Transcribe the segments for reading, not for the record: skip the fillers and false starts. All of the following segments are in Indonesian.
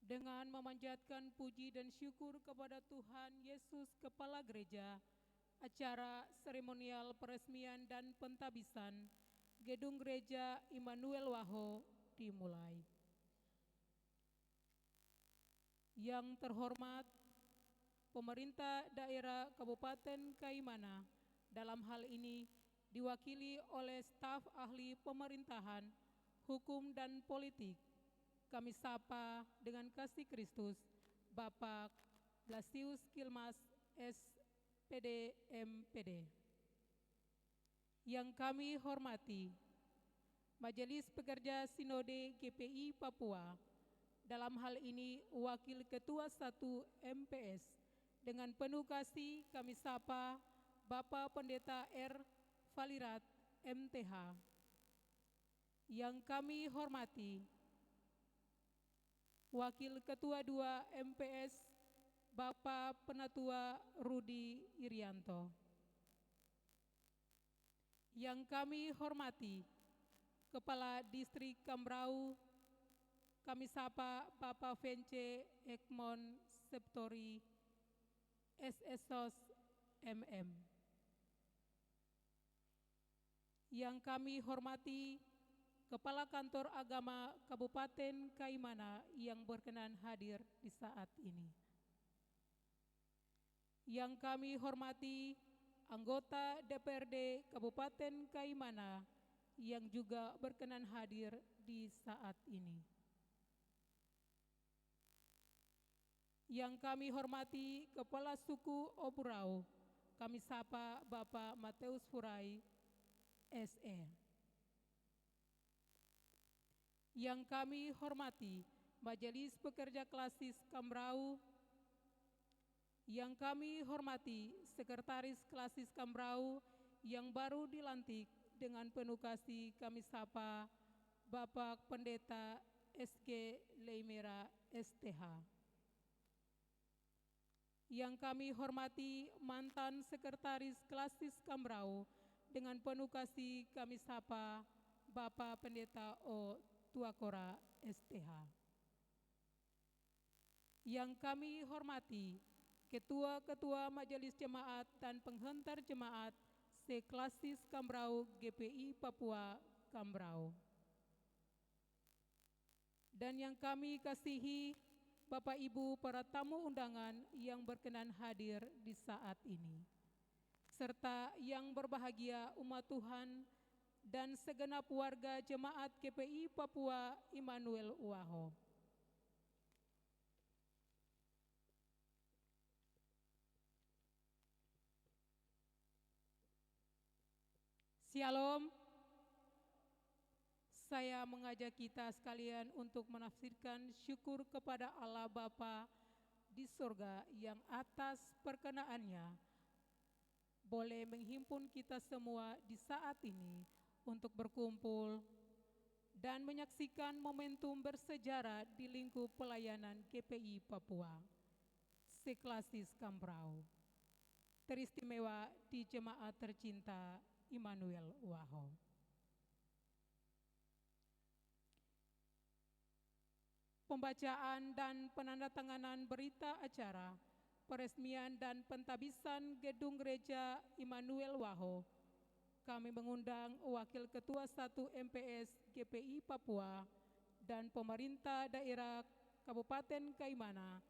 dengan memanjatkan puji dan syukur kepada Tuhan Yesus Kepala Gereja, acara seremonial peresmian dan pentabisan Gedung Gereja Immanuel Waho dimulai. Yang terhormat Pemerintah Daerah Kabupaten Kaimana, dalam hal ini diwakili oleh staf ahli pemerintahan, hukum dan politik, kami sapa dengan kasih Kristus, Bapak Blasius Kilmas SPD MPD. Yang kami hormati Majelis Pekerja Sinode GPI Papua, dalam hal ini Wakil Ketua 1 MPS, dengan penuh kasih kami sapa Bapak Pendeta R. Valirat MTH. Yang kami hormati Wakil Ketua 2 MPS Bapak Penatua Rudi Irianto. Yang kami hormati Kepala Distrik Kambrau, kami sapa Bapak Vence Ekmon Septori SSOS MM. Yang kami hormati Kepala Kantor Agama Kabupaten Kaimana yang berkenan hadir di saat ini. Yang kami hormati anggota DPRD Kabupaten Kaimana yang juga berkenan hadir di saat ini. Yang kami hormati Kepala Suku Oburau, kami sapa Bapak Mateus Furai, SE. Yang kami hormati Majelis Pekerja Klasis Kambrau, yang kami hormati Sekretaris Klasis Kambrau yang baru dilantik, dengan penuh kasih kami sapa Bapak Pendeta SG Leimera STH. Yang kami hormati mantan Sekretaris Klasis Kambrau, dengan penuh kasih kami sapa Bapak Pendeta O. Tuakora STH. Yang kami hormati Ketua-Ketua Majelis Jemaat dan Penghentar Jemaat Seklasis Kambrau GPI Papua Kambrau. Dan yang kami kasihi Bapak Ibu para tamu undangan yang berkenan hadir di saat ini, serta yang berbahagia umat Tuhan dan segenap warga Jemaat GPI Papua Immanuel Waho. Shalom. Saya mengajak kita sekalian untuk menafsirkan syukur kepada Allah Bapa di surga yang atas perkenaannya boleh menghimpun kita semua di saat ini untuk berkumpul dan menyaksikan momentum bersejarah di lingkup pelayanan GPI Papua Seklasis Kambrau, teristimewa di Jemaat Tercinta Immanuel Waho. Pembacaan dan penandatanganan berita acara peresmian dan pentabisan Gedung Gereja Immanuel Waho. Kami mengundang Wakil Ketua 1 MPS GPI Papua dan Pemerintah Daerah Kabupaten Kaimana,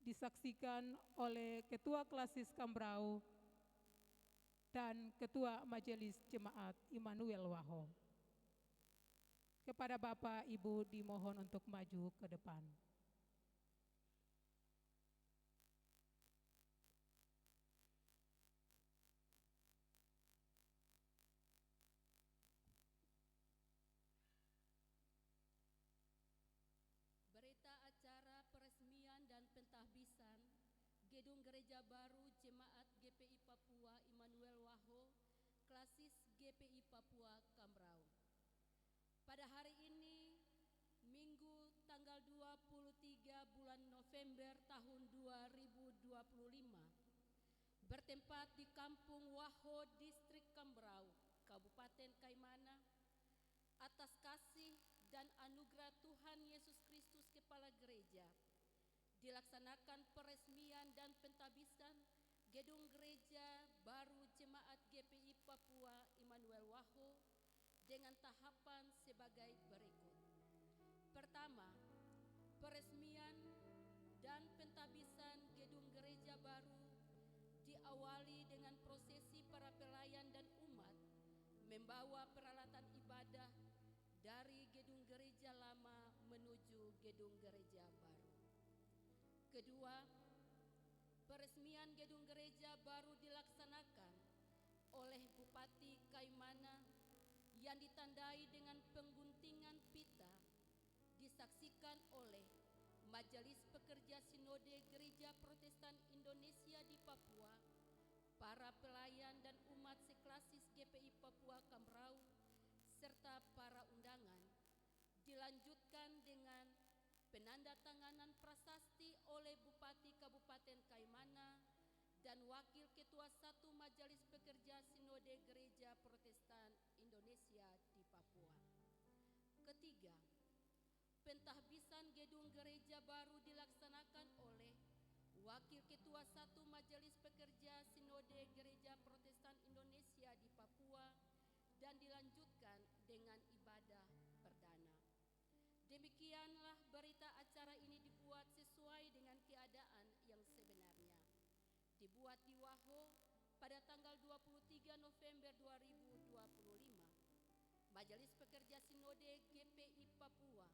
disaksikan oleh Ketua Klasis Kambrau dan Ketua Majelis Jemaat Immanuel Waho. Kepada Bapak Ibu dimohon untuk maju ke depan. Berita acara peresmian dan pentahbisan Gedung Gereja Baru Jemaat GPI Papua Immanuel Waho, Klasis GPI Papua Kambrau. Pada hari ini, Minggu tanggal 23 bulan November tahun 2025, bertempat di Kampung Waho, Distrik Kambrau, Kabupaten Kaimana, atas kasih dan anugerah Tuhan Yesus Kristus kepada kepala gereja, dilaksanakan peresmian dan pentabisan gedung gereja baru Jemaat GPI Papua Immanuel Waho dengan tahapan sebagai berikut. Pertama, peresmian dan pentabisan gedung gereja baru diawali dengan prosesi para pelayan dan umat membawa peralatan ibadah dari gedung gereja lama menuju gedung gereja baru. Kedua, peresmian gedung gereja baru dilaksanakan oleh Bupati Kaimana yang ditandai dengan pengguntingan pita, disaksikan oleh Majelis Pekerja Sinode Gereja Protestan Indonesia di Papua, para pelayan dan umat seklasis GPI Papua Kambrau, serta para undangan, dilanjutkan dengan penandatanganan prasasti oleh Bupati Kabupaten Kaimana dan Wakil Ketua 1 Majelis Pekerja Sinode Gereja Protestan Indonesia di Papua. Ketiga, pentahbisan gedung gereja baru dilaksanakan oleh Wakil Ketua 1 Majelis Pekerja Sinode Gereja Protestan Indonesia di Papua dan dilanjutkan dengan ibadah perdana. Demikianlah berita acara ini dibuat sesuai dengan keadaan yang sebenarnya. Dibuat di Waho pada tanggal 23 November 2025. Majelis Pekerja Sinode GPI Papua,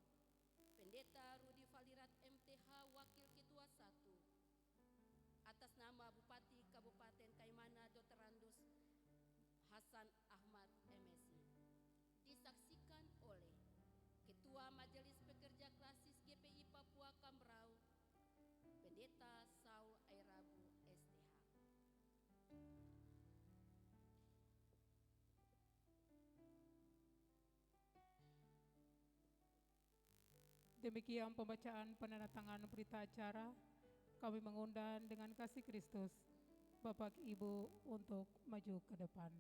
Pendeta Rudi Valirat MTH Wakil Ketua 1, atas nama Bupati Kabupaten Kaimana Dr. Randus Hasan Ahmad MSI, disaksikan oleh Ketua Majelis Pekerja Klasis GPI Papua Kambrau, Pendeta Saul Airabu STH. Demikian pembacaan penandatanganan berita acara. Kami mengundang dengan kasih Kristus Bapak Ibu untuk maju ke depan.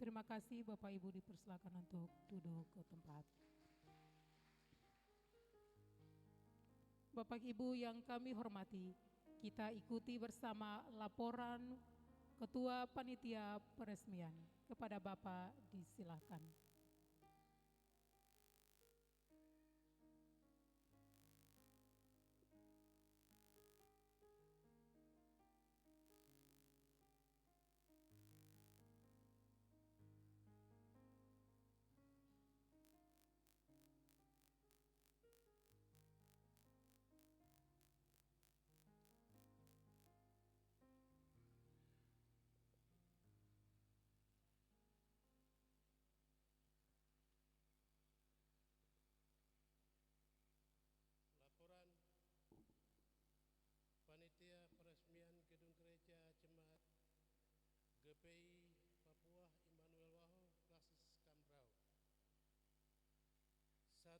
Terima kasih Bapak Ibu, dipersilakan untuk duduk ke tempat. Bapak Ibu yang kami hormati, kita ikuti bersama laporan Ketua Panitia Peresmian. Kepada Bapak disilahkan. Laporan Panitia Peresmian Gedung Gereja Jemaat GPI Papua Immanuel Waho Klasis Kambrau. 1.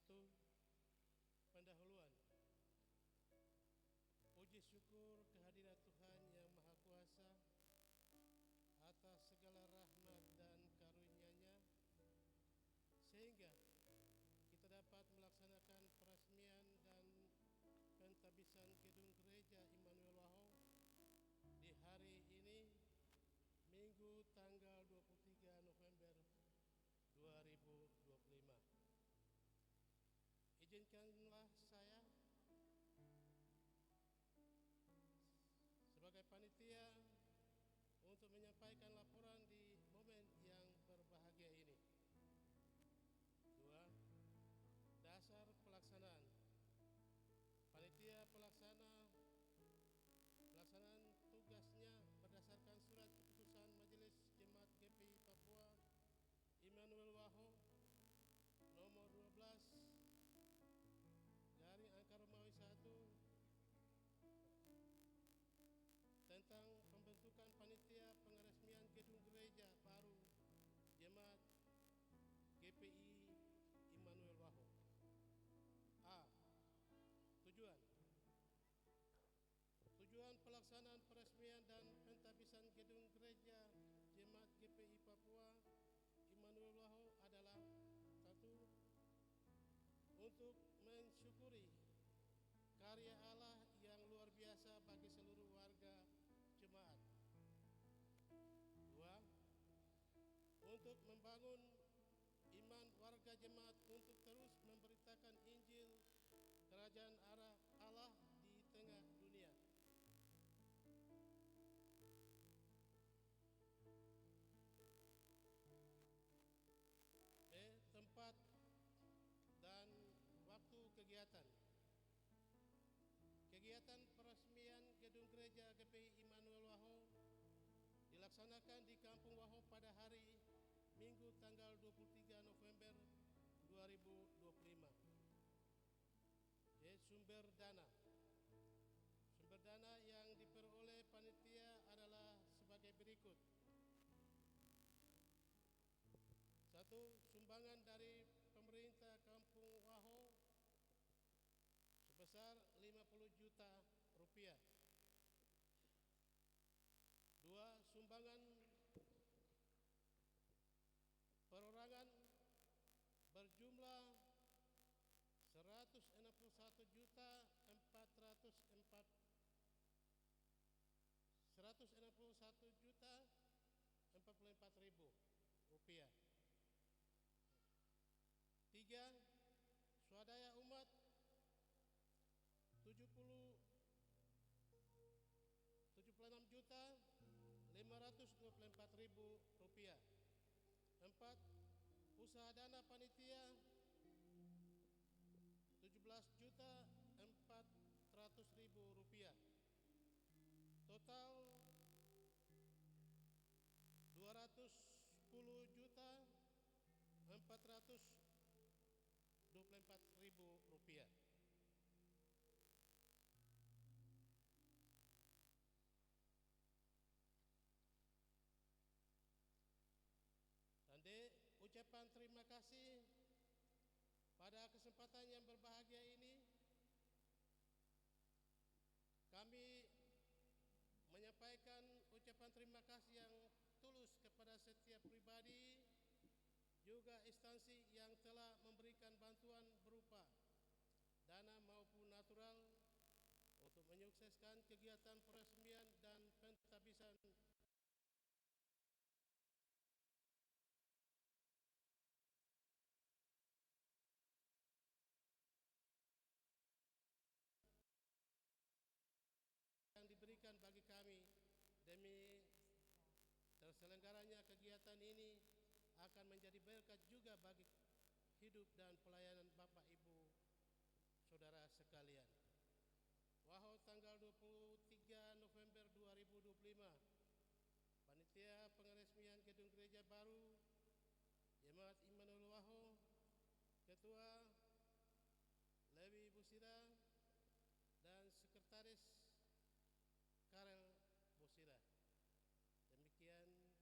Pendahuluan. Puji syukur kehadirat Tuhan yang Maha Kuasa atas segala rahmat dan karunia-Nya sehingga kita dapat melaksanakan peresmian dan pentabisan gedung gereja Immanuel Waho di hari ini untuk mensyukuri karya Allah yang luar biasa bagi seluruh warga jemaat. 2. Untuk membangun iman warga jemaat untuk terus memberitakan Injil Kerajaan Allah di tengah dunia. B. Tempat dan waktu kegiatan. Kegiatan peresmian gedung gereja GPI Immanuel Waho dilaksanakan di Kampung Waho pada hari Minggu tanggal 23 November 2025. C. Sumber dana. Sumber dana yang diperoleh panitia adalah sebagai berikut. 1. Sumbangan dari pemerintah Kampung Waho sebesar 50 juta rupiah. 2. Sumbangan perorangan berjumlah 161 juta 44 ribu rupiah. 3. Swadaya umat 76 juta 524 ribu rupiah. 4. Usaha dana panitia 17 juta 400 ribu rupiah. Total 210 juta 424 ribu rupiah. Dan D. Ucapan terima kasih pada kesempatan yang berbahagia ini. Kami menyampaikan ucapan terima kasih yang tulus kepada setiap pribadi juga instansi yang telah memberikan bantuan berupa dana maupun natural untuk menyukseskan kegiatan peresmian dan pentadbisan yang diberikan bagi kami. Demi terselenggaranya kegiatan ini akan menjadi berkat juga bagi hidup dan pelayanan Bapak Ibu Saudara sekalian. Waho tanggal 23 November 2025. Panitia pengeresmian gedung gereja baru Jemaat Immanuel Waho, Ketua Lewi Busira dan Sekretaris Karel Busira. Demikian pembukaan kami. Terima kasih.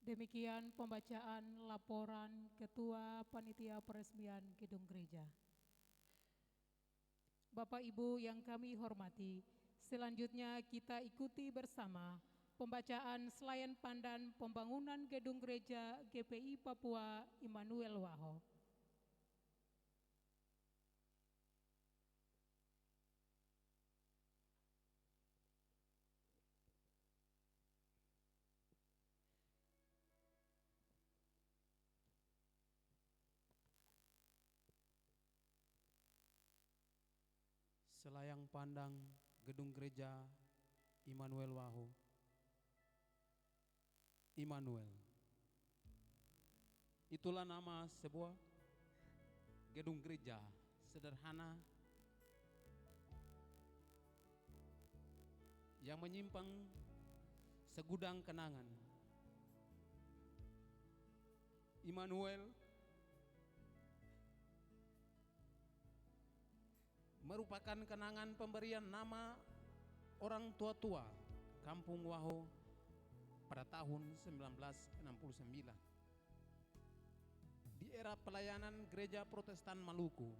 Demikian pembacaan laporan Ketua Panitia Peresmian Gedung Gereja. Bapak Ibu yang kami hormati, selanjutnya kita ikuti bersama pembacaan selayan pandan pembangunan Gedung Gereja GPI Papua Immanuel Waho. Selayang pandang Gedung Gereja Immanuel Waho. Immanuel, itulah nama sebuah gedung gereja sederhana yang menyimpan segudang kenangan. Immanuel merupakan kenangan pemberian nama orang tua-tua Kampung Waho pada tahun 1969 di era pelayanan gereja Protestan Maluku.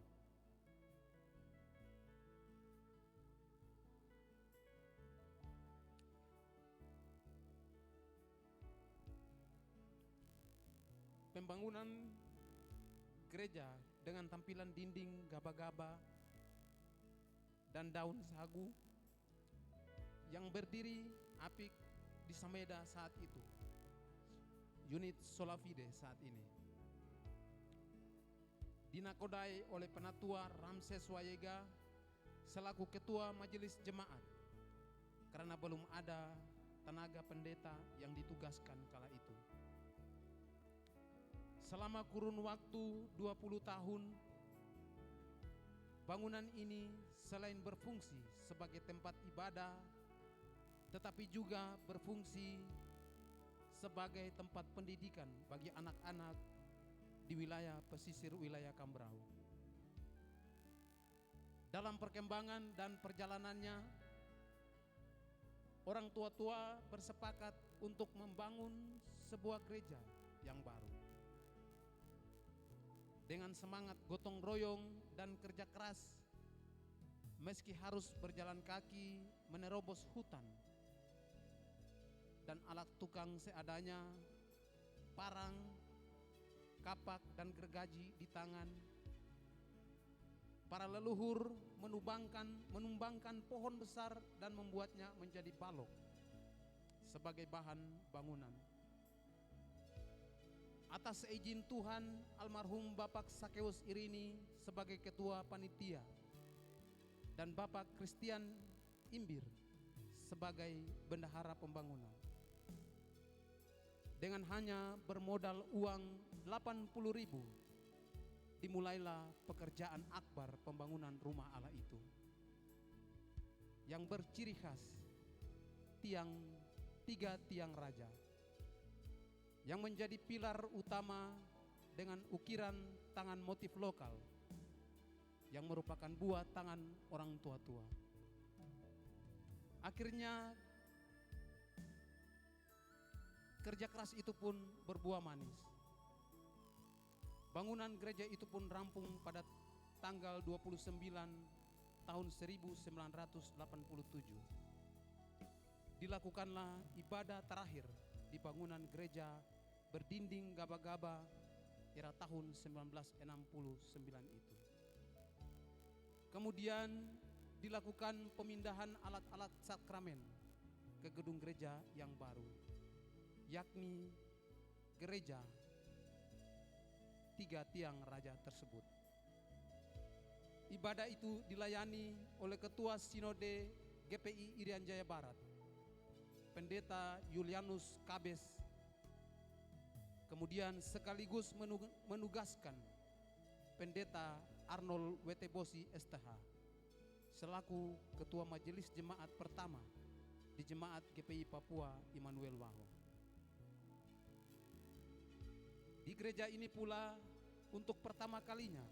Pembangunan gereja dengan tampilan dinding gaba-gaba dan daun sagu yang berdiri apik di Sameda saat itu, unit Solafide saat ini, dinakodai oleh Penatua Ramses Wayega selaku ketua majelis jemaat karena belum ada tenaga pendeta yang ditugaskan kala itu. Selama kurun waktu 20 tahun, bangunan ini selain berfungsi sebagai tempat ibadah, tetapi juga berfungsi sebagai tempat pendidikan bagi anak-anak di wilayah pesisir wilayah Kambrau. Dalam perkembangan dan perjalanannya, orang tua-tua bersepakat untuk membangun sebuah gereja yang baru. Dengan semangat gotong royong dan kerja keras, meski harus berjalan kaki menerobos hutan dan alat tukang seadanya, parang, kapak dan gergaji di tangan, para leluhur menumbangkan pohon besar dan membuatnya menjadi balok sebagai bahan bangunan. Atas izin Tuhan, almarhum Bapak Sakeus Irini sebagai ketua panitia dan Bapak Christian Imbir sebagai bendahara pembangunan. Dengan hanya bermodal uang 80.000, dimulailah pekerjaan akbar pembangunan rumah Allah itu, yang berciri khas tiga tiang raja, yang menjadi pilar utama dengan ukiran tangan motif lokal yang merupakan buah tangan orang tua-tua. Akhirnya kerja keras itu pun berbuah manis. Bangunan gereja itu pun rampung pada tanggal 29 tahun 1987. Dilakukanlah ibadah terakhir di bangunan gereja berdinding gaba-gaba era tahun 1969 itu. Kemudian dilakukan pemindahan alat-alat sakramen ke gedung gereja yang baru, yakni gereja tiga tiang raja tersebut. Ibadah itu dilayani oleh Ketua Sinode GPI Irian Jaya Barat, Pendeta Julianus Kabes, kemudian sekaligus menugaskan Pendeta Arnold Wetebosi STH selaku Ketua Majelis Jemaat pertama di Jemaat GPI Papua Immanuel Waho. Di gereja ini pula untuk pertama kalinya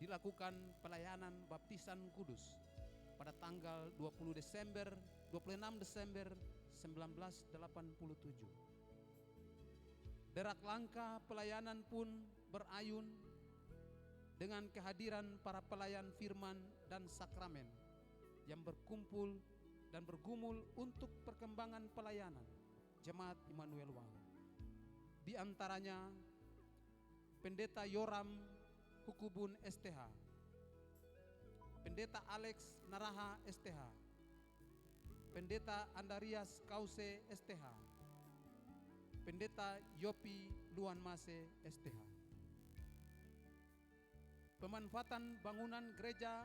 dilakukan pelayanan baptisan kudus pada tanggal 26 Desember 1987. Derak langkah pelayanan pun berayun dengan kehadiran para pelayan firman dan sakramen yang berkumpul dan bergumul untuk perkembangan pelayanan Jemaat Immanuel Waho. Di antaranya Pendeta Yoram Hukubun STH, Pendeta Alex Naraha STH, Pendeta Andarias Kause STH, Pendeta Yopi Luanmase STH. Pemanfaatan bangunan gereja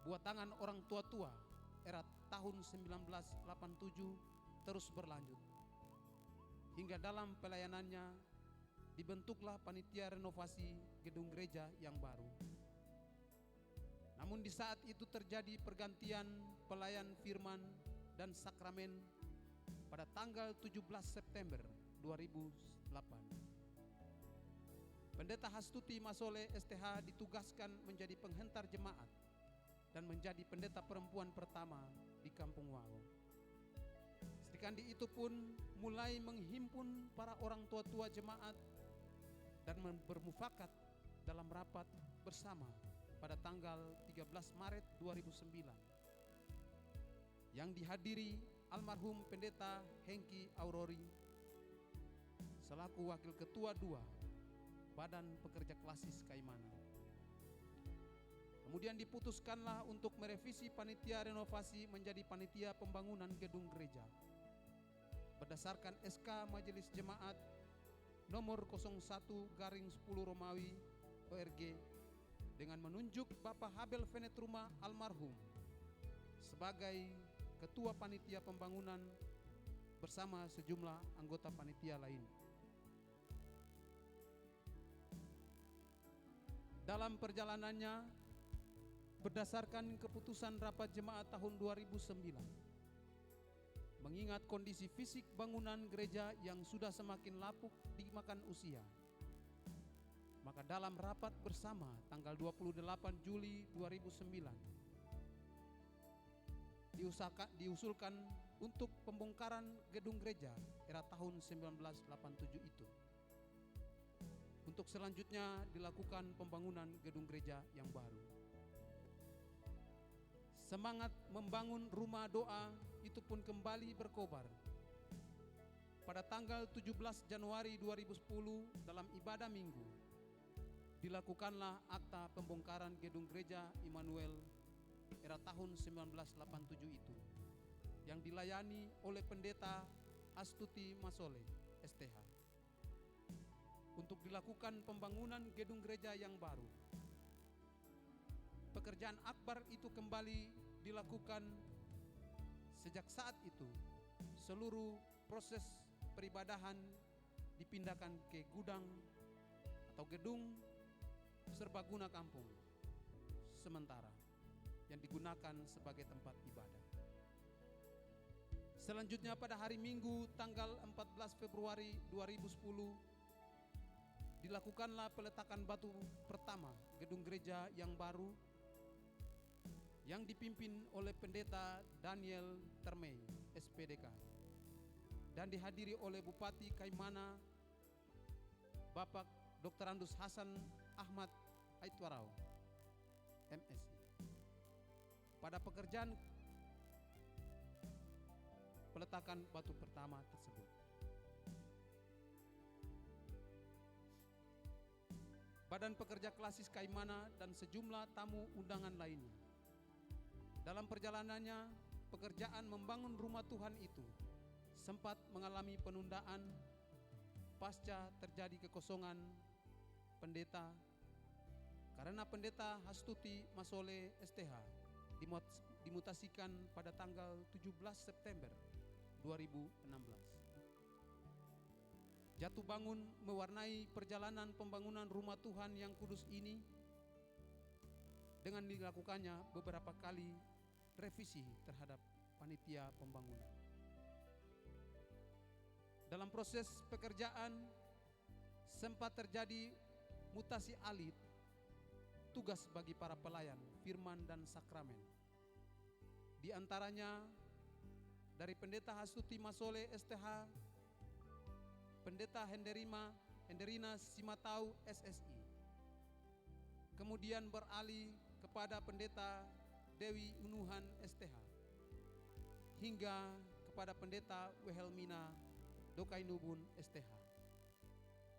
buat tangan orang tua-tua era tahun 1987 terus berlanjut. Hingga dalam pelayanannya dibentuklah panitia renovasi gedung gereja yang baru. Namun di saat itu terjadi pergantian pelayan firman dan sakramen pada tanggal 17 September 2008. Pendeta Hastuti Masole STH ditugaskan menjadi penghentar jemaat dan menjadi pendeta perempuan pertama di Kampung Waho. Sri Kandi itu pun mulai menghimpun para orang tua-tua jemaat dan bermufakat dalam rapat bersama pada tanggal 13 Maret 2009 yang dihadiri almarhum Pendeta Hengki Aurori selaku Wakil Ketua 2 Badan Pekerja Klasis Kaimana. Kemudian diputuskanlah untuk merevisi panitia renovasi menjadi panitia pembangunan gedung gereja berdasarkan SK Majelis Jemaat nomor 01 garing 10 Romawi ORG dengan menunjuk Bapak Habel Venetruma almarhum sebagai Ketua Panitia Pembangunan bersama sejumlah anggota panitia lain. Dalam perjalanannya, berdasarkan keputusan Rapat Jemaat tahun 2009, mengingat kondisi fisik bangunan gereja yang sudah semakin lapuk dimakan usia, maka dalam rapat bersama tanggal 28 Juli 2009 diusulkan untuk pembongkaran gedung gereja era tahun 1987 itu. Untuk selanjutnya dilakukan pembangunan gedung gereja yang baru. Semangat membangun rumah doa itu pun kembali berkobar. Pada tanggal 17 Januari 2010 dalam ibadah minggu, dilakukanlah akta pembongkaran gedung gereja Immanuel era tahun 1987 itu, yang dilayani oleh Pendeta Astuti Masole, STH, untuk dilakukan pembangunan gedung gereja yang baru. Pekerjaan akbar itu kembali dilakukan. Sejak saat itu, seluruh proses peribadahan dipindahkan ke gudang atau gedung serbaguna kampung sementara yang digunakan sebagai tempat ibadah. Selanjutnya pada hari Minggu tanggal 14 Februari 2010 dilakukanlah peletakan batu pertama gedung gereja yang baru yang dipimpin oleh Pendeta Daniel Termei, SPDK, dan dihadiri oleh Bupati Kaimana Bapak Dr. Andus Hasan Ahmad Aitwarau, MSI. Pada pekerjaan peletakan batu pertama tersebut, Badan Pekerja Klasis Kaimana dan sejumlah tamu undangan lainnya. Dalam perjalanannya, pekerjaan membangun rumah Tuhan itu sempat mengalami penundaan pasca terjadi kekosongan pendeta karena Pendeta Astuti Masole STH dimutasikan pada tanggal 17 September 2016. Jatuh bangun mewarnai perjalanan pembangunan rumah Tuhan yang kudus ini dengan dilakukannya beberapa kali revisi terhadap panitia pembangunan. Dalam proses pekerjaan sempat terjadi mutasi alih tugas bagi para pelayan firman dan sakramen. Di antaranya dari Pendeta Astuti Masole STH, Pendeta Henderina Simatau SSI, kemudian beralih kepada Pendeta Dewi Unuhan STH, hingga kepada Pendeta Wehelmina Dokainubun STH.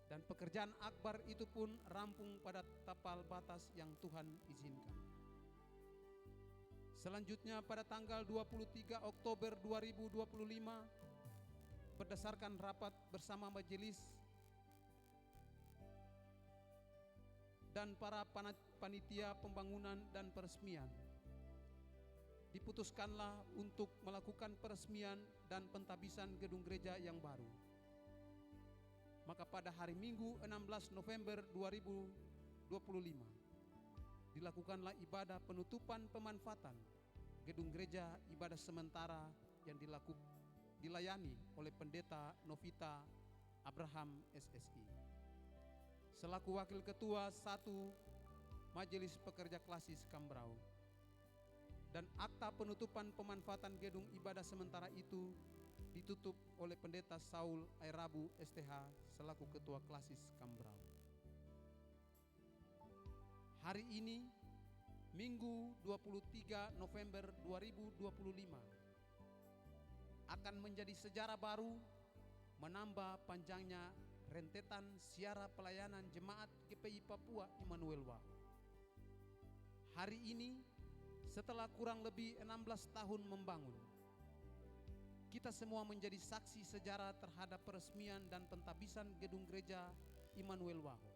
Dan pekerjaan akbar itu pun rampung pada tapal batas yang Tuhan izinkan. Selanjutnya pada tanggal 23 Oktober 2025, berdasarkan rapat bersama majelis dan para panitia pembangunan dan peresmian, diputuskanlah untuk melakukan peresmian dan pentabisan gedung gereja yang baru. Maka pada hari Minggu 16 November 2025 dilakukanlah ibadah penutupan pemanfaatan gedung gereja ibadah sementara yang dilayani oleh Pendeta Novita Abraham SSI selaku Wakil Ketua 1 Majelis Pekerja Klasis Kambrau. Dan akta penutupan pemanfaatan gedung ibadah sementara itu ditutup oleh Pendeta Saul Airabu STH selaku Ketua Klasis Kambrau. Hari ini, Minggu 23 November 2025, akan menjadi sejarah baru, menambah panjangnya rentetan siara pelayanan jemaat GPI Papua Immanuel Waho. Hari ini, setelah kurang lebih 16 tahun membangun, kita semua menjadi saksi sejarah terhadap peresmian dan pentabisan gedung gereja Immanuel Waho.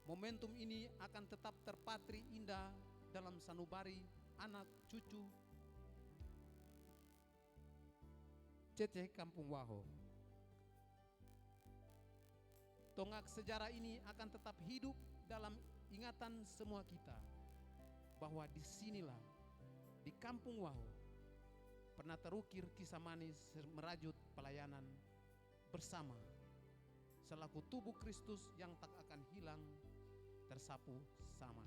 Momentum ini akan tetap terpatri indah dalam sanubari anak cucu Cece Kampung Waho. Tonggak sejarah ini akan tetap hidup dalam ingatan semua kita, bahwa disinilah, di Kampung Waho, pernah terukir kisah manis merajut pelayanan bersama, selaku tubuh Kristus yang tak akan hilang, tersapu sama.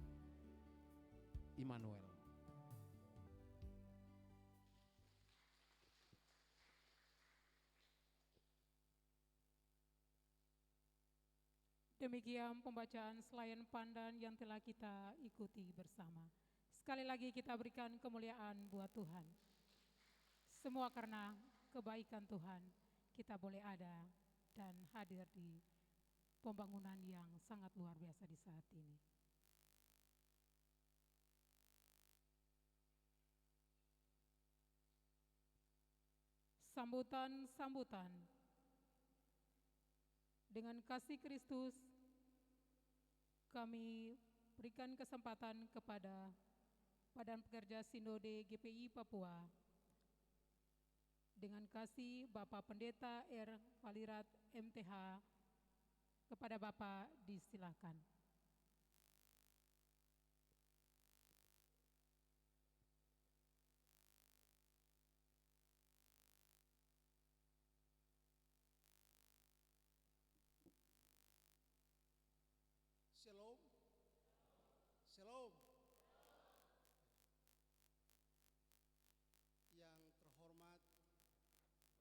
Immanuel. Demikian pembacaan selayan pandan yang telah kita ikuti bersama. Sekali lagi kita berikan kemuliaan buat Tuhan. Semua karena kebaikan Tuhan kita boleh ada dan hadir di pembangunan yang sangat luar biasa di saat ini. Sambutan-sambutan dengan kasih Kristus, kami berikan kesempatan kepada Badan Pekerja Sinode GPI Papua. Dengan kasih Bapak Pendeta R. Valirat MTH, kepada Bapak disilakan. Shalom. Shalom. Yang terhormat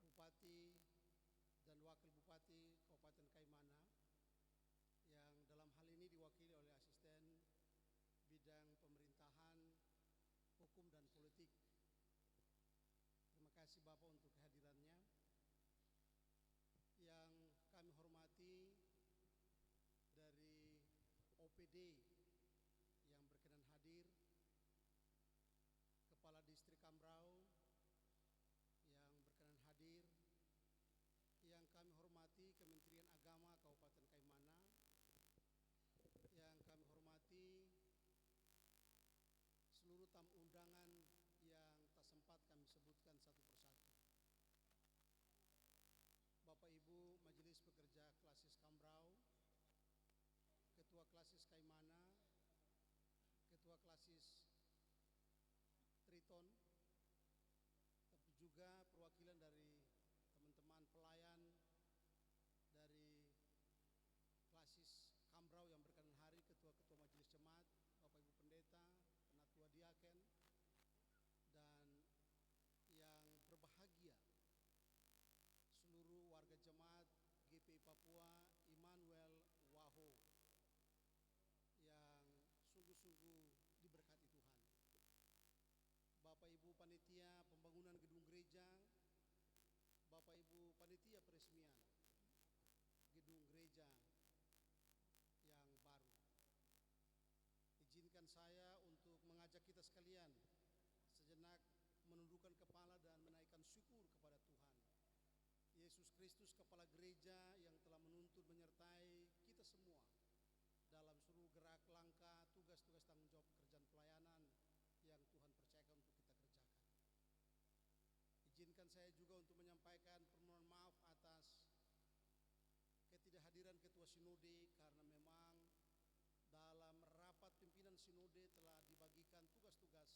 Bupati dan Wakil Bupati Kabupaten Kaimana, yang dalam hal ini diwakili oleh Asisten Bidang Pemerintahan, Hukum dan Politik. Terima kasih Bapak untuk kehadirannya. Yang kami hormati dari OPD yang berkenan hadir, Kepala Distrik Kambrau yang berkenan hadir, yang kami hormati Kementerian Agama Kabupaten Kaimana, yang kami hormati seluruh tamu undangan yang tak sempat kami sebutkan satu persatu. Bapak Ibu Majelis Pekerja Klasis Kambrau, Ketua Klasis Kaimana, Ketua Klasis Triton, tapi juga perwakilan dari teman-teman pelayan dari Klasis Kambrau yang berkenan hari, Ketua-Ketua Majelis Jemaat, Bapak Ibu Pendeta, Penatua Diaken, dan yang berbahagia seluruh warga jemaat GPI Papua Immanuel Waho yang sungguh-sungguh diberkati Tuhan. Bapak Ibu Panitia Pembangunan Gedung Gereja, Bapak Ibu Panitia Peresmian Gedung Gereja yang baru. Izinkan saya untuk mengajak kita sekalian sejenak menundukkan kepala dan menaikkan syukur kepada Tuhan Yesus Kristus, Kepala Gereja yang telah menuntun menyertai kita semua dalam seluruh gerak langkah, tugas-tugas tanggung jawab pekerjaan pelayanan yang Tuhan percayakan untuk kita kerjakan. Izinkan saya juga untuk menyampaikan permohonan maaf atas ketidakhadiran Ketua Sinode, karena memang dalam rapat pimpinan Sinode telah dibagikan tugas-tugas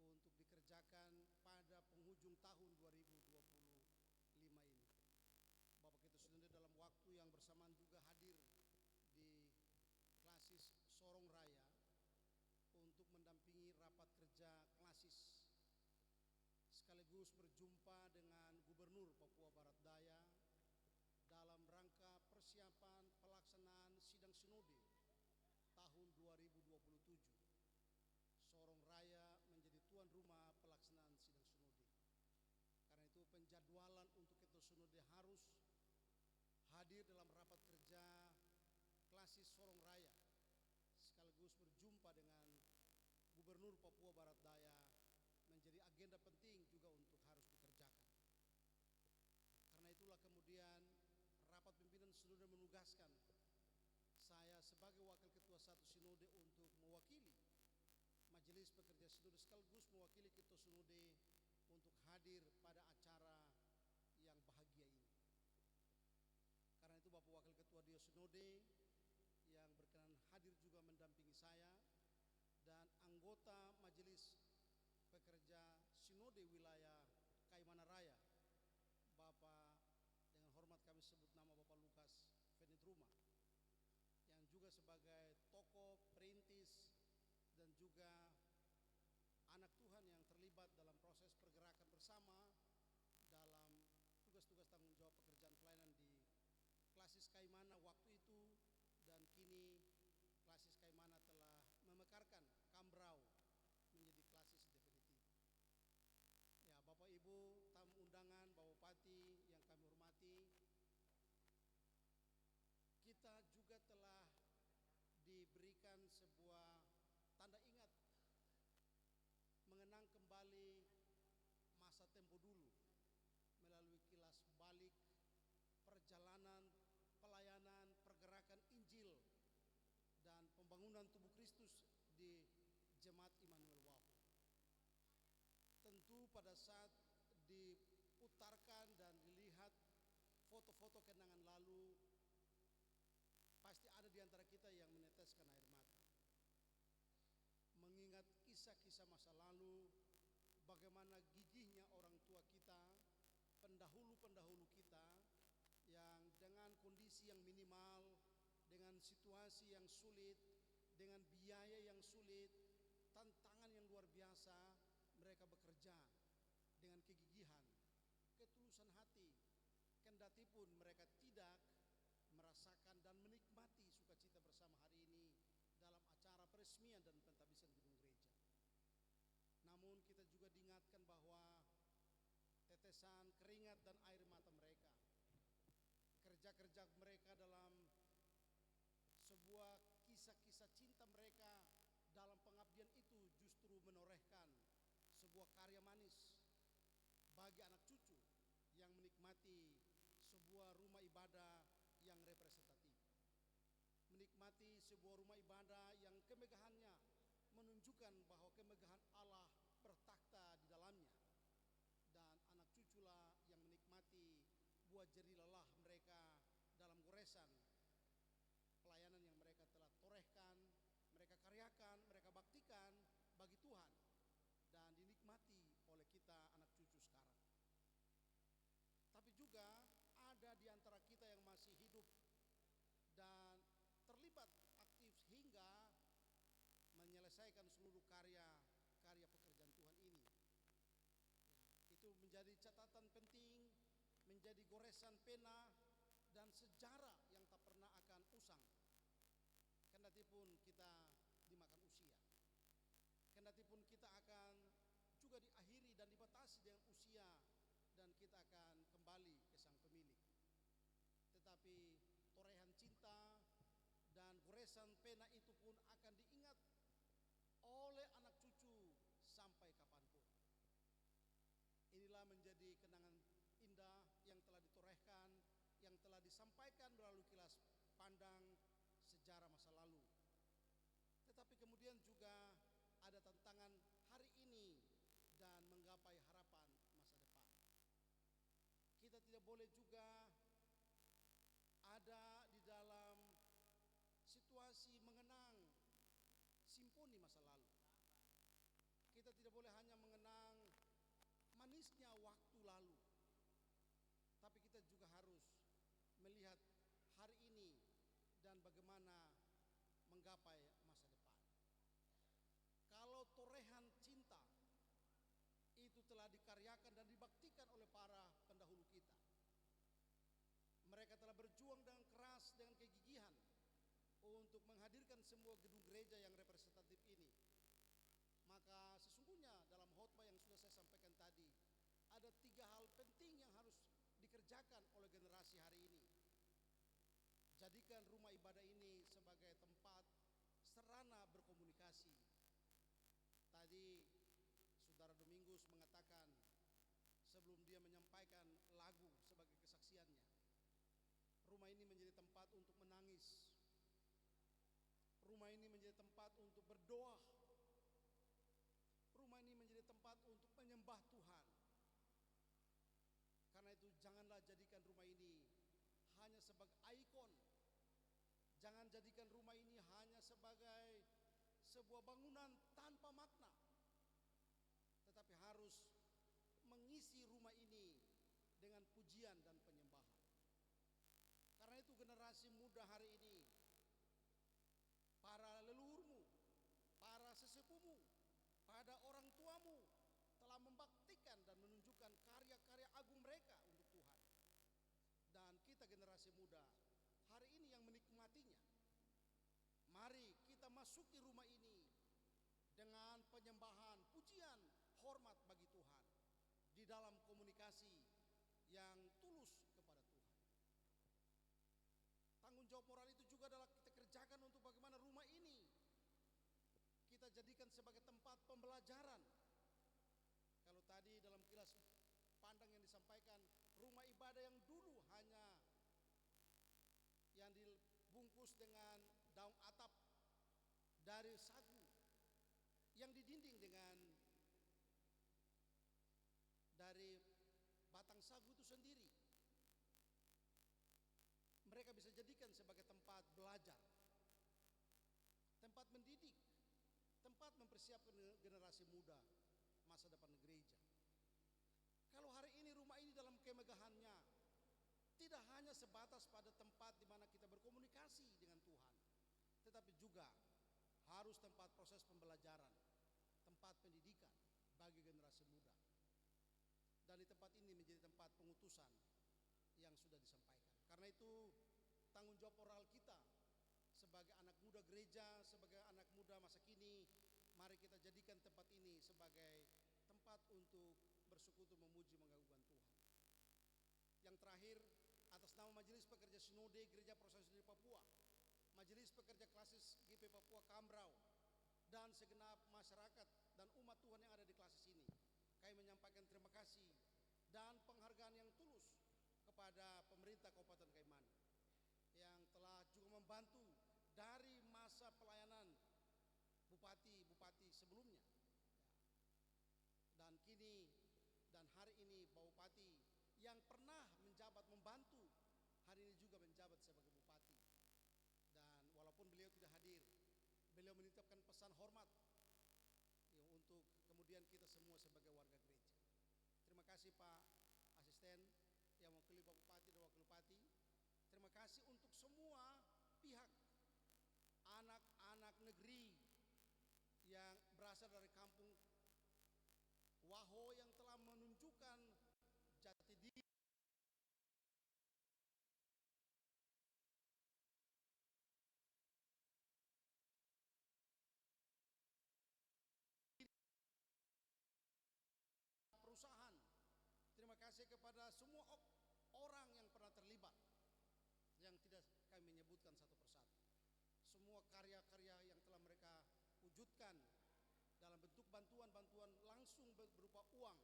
untuk dikerjakan pada penghujung tahun 2025 ini. Bapak Ketua Sinode dalam waktu yang bersamaan juga hadir di Klasis Sorong Raya untuk mendampingi rapat kerja Klasis, sekaligus berjumpa dengan Gubernur Papua Barat Daya dalam rangka persiapan pelaksanaan sidang Sinode tahun 2027. Sorong Raya menjadi tuan rumah pelaksanaan sidang Sinode. jadwalan untuk Ketua Sinode harus hadir dalam rapat kerja Klasis Sorong Raya, sekaligus berjumpa dengan Gubernur Papua Barat Daya, menjadi agenda penting juga untuk harus dikerjakan. Karena itulah kemudian rapat pimpinan Sinode menugaskan saya sebagai Wakil Ketua Satu Sinode untuk mewakili Majelis Pekerja Sinode sekaligus mewakili Ketua Sinode untuk hadir pada acara yang bahagia ini. Karena itu Bapak Wakil Ketua Dio Sinode yang berkenan hadir juga mendampingi saya, dan anggota Majelis Pekerja Sinode Wilayah Kaimana Raya, Bapak dengan hormat kami sebut nama Bapak Lukas Fenitruma, yang juga sebagai tokoh perintis dan juga anak Tuhan yang terlibat dalam proses pergerakan bersama dalam tugas-tugas tanggung jawab pekerjaan pelayanan di Klasis Kaimana waktu itu, dan kini Klasis Kaimana telah memekarkan Kambrau menjadi klasis definitif. Ya, Bapak Ibu tamu undangan, Bapak Bupati yang kami hormati, kita juga telah diberikan sebuah tanda ingat mengenang kembali masa tempo dulu melalui kilas balik perjalanan pelayanan pergerakan Injil dan pembangunan tubuh Kristus di Jemaat Immanuel Waho. Tentu pada saat diputarkan dan dilihat foto-foto kenangan lalu, pasti ada di antara kita yang meneteskan air mata. Mengingat kisah-kisah masa lalu, bagaimana gigihnya orang tua kita, pendahulu-pendahulu kita, yang dengan kondisi yang minimal, dengan situasi yang sulit, dengan biaya yang sulit, tantangan yang luar biasa, mereka bekerja dengan kegigihan, ketulusan hati, kendati pun mereka tidak merasakan dan menikmati sukacita bersama hari ini dalam acara peresmian dan pentabisan gedung gereja. Namun kita juga diingatkan bahwa tetesan keringat dan air mata mereka, kerja-kerja mereka dalam sebuah kisah-kisah cinta mereka dalam pengabdian itu justru menorehkan sebuah karya manis bagi anak cucu yang menikmati sebuah rumah ibadah yang representatif, menikmati sebuah rumah ibadah yang kemegahannya menunjukkan bahwa kemegahan Allah bertakhta di dalamnya, dan anak cuculah yang menikmati buah jerih lelah mereka dalam goresan pelayanan yang mereka telah torehkan, mereka karyakan, mereka baktikan bagi Tuhan, dan dinikmati oleh kita anak cucu sekarang. Tapi juga ada di antara kita yang masih hidup dan terlibat aktif hingga menyelesaikan seluruh karya pekerjaan Tuhan ini. Itu menjadi catatan penting, menjadi goresan pena dan sejarah yang tak pernah akan usang. Kendati pun kita dimakan usia, kendati pun kita akan juga diakhiri dan dibatasi dengan usia, dan kita akan kembali ke sang pemilik. Tetapi torehan cinta dan goresan pena itu pun akan diingat oleh anak cucu sampai kapanpun. Inilah menjadi kenangan indah yang telah ditorehkan, yang telah disampaikan melalui kilas pandang sejarah masa lalu. Tetapi kemudian juga ada tantangan hari ini dan menggapai harapan masa depan. Kita tidak boleh juga ada di dalam situasi mengenang simponi masa lalu. Kita tidak boleh hanya mengenang manisnya waktu lalu, tapi kita juga harus melihat hari ini dan bagaimana menggapai masa depan. Kalau torehan cinta itu telah dikaryakan dan dibaktikan oleh para pendahulu kita, mereka telah berjuang dengan keras, dengan kegigihan untuk menghadirkan semua gedung gereja yang representatif ini, maka sesungguhnya dalam khotbah yang sudah saya sampaikan tadi, ada 3 hal penting yang harus kerjakan oleh generasi hari ini. Jadikan rumah ibadah ini sebagai tempat sarana berkomunikasi. Tadi Saudara Domingus mengatakan sebelum dia menyampaikan lagu sebagai kesaksiannya, rumah ini menjadi tempat untuk menangis. Rumah ini menjadi tempat untuk berdoa. Rumah ini menjadi tempat untuk menyembah Tuhan. Karena itu janganlah jadikan rumah ini hanya sebagai ikon. Jangan jadikan rumah ini hanya sebagai sebuah bangunan tanpa makna. Tetapi harus mengisi rumah ini dengan pujian dan penyembahan. Karena itu generasi muda hari ini, para leluhurmu, para sesepuhmu, pada orang tuamu telah membaktikan dan menunjukkan karya-karya agung mereka untuk Tuhan. Dan kita generasi muda hari ini yang menikmatinya. Mari kita masuki rumah ini dengan penyembahan, pujian, hormat bagi Tuhan di dalam komunikasi yang tulus kepada Tuhan. Tanggung jawab moral itu juga adalah kita kerjakan untuk bagaimana rumah ini kita jadikan sebagai tempat pembelajaran. Kalau tadi dalam kilas pandang yang disampaikan, rumah ibadah yang dulu hanya yang dibungkus dengan daun atap dari sagu, yang didinding dengan dari batang sagu itu sendiri, mereka bisa jadikan sebagai tempat belajar, tempat mendidik, tempat mempersiapkan generasi muda masa depan gereja. Kalau hari ini rumah ini dalam kemegahannya tidak hanya sebatas pada tempat di mana kita berkomunikasi dengan Tuhan, tetapi juga harus tempat proses pembelajaran, tempat pendidikan bagi generasi muda. Dan di tempat ini menjadi tempat pengutusan yang sudah disampaikan. Karena itu tanggung jawab moral kita sebagai anak muda gereja, sebagai anak muda masa kini, mari kita jadikan tempat ini sebagai tempat untuk bersekutu, memuji, mengagungkan Tuhan. Yang terakhir, atas nama Majelis Pekerja Sinode Gereja Proses di Papua, Majelis Pekerja Klasis GP Papua Kambrau, dan segenap masyarakat dan umat Tuhan yang ada di klasis ini, kami menyampaikan terima kasih dan penghargaan yang tulus kepada pemerintah Kabupaten Kaimana yang telah juga membantu dari masa pelayanan bupati-bupati sebelumnya. Dan kini dan hari ini Pak Bupati yang pernah menjabat membantu, hari ini juga menjabat sebagai bupati. Dan walaupun beliau tidak hadir, beliau menitipkan pesan hormat ya, untuk kemudian kita semua sebagai warga gereja. Terima kasih Pak Asisten yang mewakili Pak Bupati dan Wakil Bupati. Terima kasih untuk semua pihak, anak-anak negeri yang berasal dari kampung Waho yang telah menunjukkan jati diri perusahaan. Terima kasih kepada semua orang yang pernah terlibat, yang tidak kami menyebutkan satu persatu. Semua karya-karya yang telah mereka wujudkan dalam bentuk bantuan-bantuan langsung berupa uang,